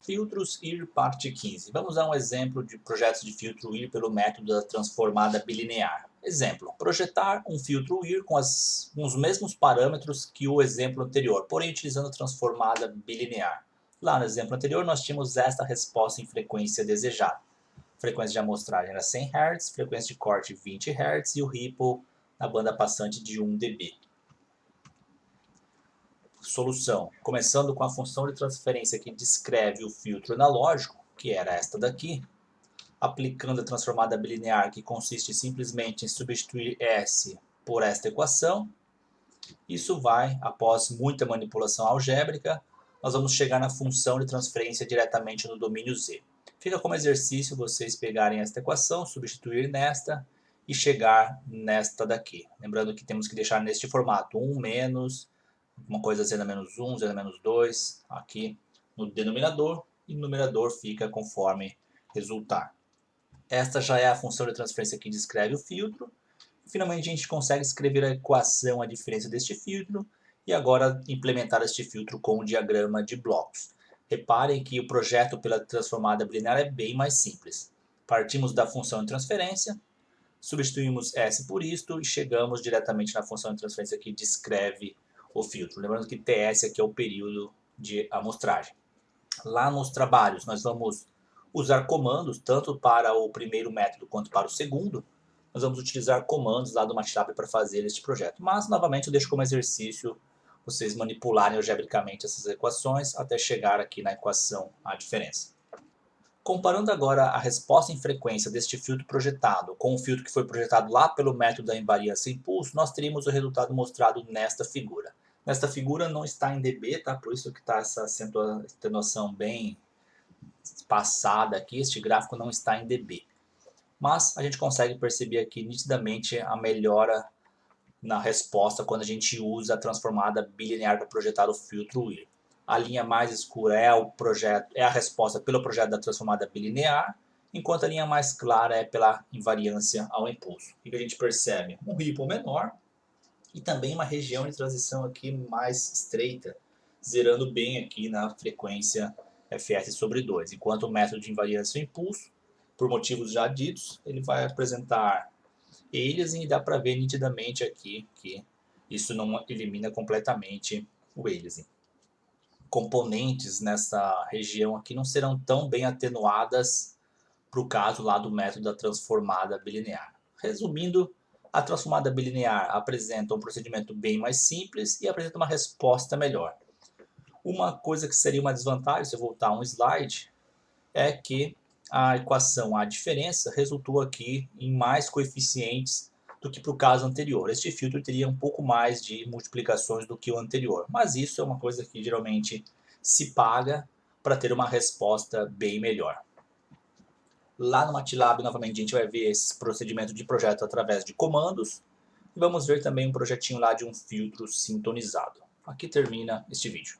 Filtros IR parte 15. Vamos a um exemplo de projetos de filtro IR pelo método da transformada bilinear. Exemplo, projetar um filtro IR com os mesmos parâmetros que o exemplo anterior, porém utilizando a transformada bilinear. Lá no exemplo anterior nós tínhamos esta resposta em frequência desejada. Frequência de amostragem era 100 Hz, frequência de corte 20 Hz e o ripple na banda passante de 1 dB. Solução. Começando com a função de transferência que descreve o filtro analógico, que era esta daqui, aplicando a transformada bilinear, que consiste simplesmente em substituir S por esta equação. Isso vai, após muita manipulação algébrica, nós vamos chegar na função de transferência diretamente no domínio Z. Fica como exercício vocês pegarem esta equação, substituir nesta e chegar nesta daqui. Lembrando que temos que deixar neste formato 1 menos uma coisa z menos 1, z menos 2, aqui no denominador, e no numerador fica conforme resultar. Esta já é a função de transferência que descreve o filtro. Finalmente a gente consegue escrever a equação, a diferença deste filtro, e agora implementar este filtro com o diagrama de blocos. Reparem que o projeto pela transformada bilinear é bem mais simples. Partimos da função de transferência, substituímos S por isto e chegamos diretamente na função de transferência que descreve o filtro. Lembrando que TS aqui é o período de amostragem. Lá nos trabalhos nós vamos usar comandos, tanto para o primeiro método quanto para o segundo. Nós vamos utilizar comandos lá do MATLAB para fazer este projeto. Mas, novamente, eu deixo como exercício vocês manipularem algebricamente essas equações até chegar aqui na equação a diferença. Comparando agora a resposta em frequência deste filtro projetado com o filtro que foi projetado lá pelo método da invariância impulso, nós teríamos o resultado mostrado nesta figura. Nesta figura não está em dB, tá? Por isso que está essa atenuação bem espaçada aqui, este gráfico não está em dB. Mas a gente consegue perceber aqui nitidamente a melhora na resposta quando a gente usa a transformada bilinear para projetar o filtro IR. A linha mais escura é a resposta pelo projeto da transformada bilinear, enquanto a linha mais clara é pela invariância ao impulso. O que a gente percebe? Um ripple menor e também uma região de transição aqui mais estreita, zerando bem aqui na frequência Fs sobre 2. Enquanto o método de invariância ao impulso, por motivos já ditos, ele vai apresentar aliasing e dá para ver nitidamente aqui que isso não elimina completamente o aliasing. Componentes nessa região aqui não serão tão bem atenuadas para o caso lá do método da transformada bilinear. Resumindo, a transformada bilinear apresenta um procedimento bem mais simples e apresenta uma resposta melhor. Uma coisa que seria uma desvantagem, se eu voltar um slide, é que a equação, a diferença, resultou aqui em mais coeficientes do que para o caso anterior. Este filtro teria um pouco mais de multiplicações do que o anterior, mas isso é uma coisa que geralmente se paga para ter uma resposta bem melhor. Lá no MATLAB, novamente, a gente vai ver esse procedimento de projeto através de comandos. E vamos ver também um projetinho lá de um filtro sintonizado. Aqui termina este vídeo.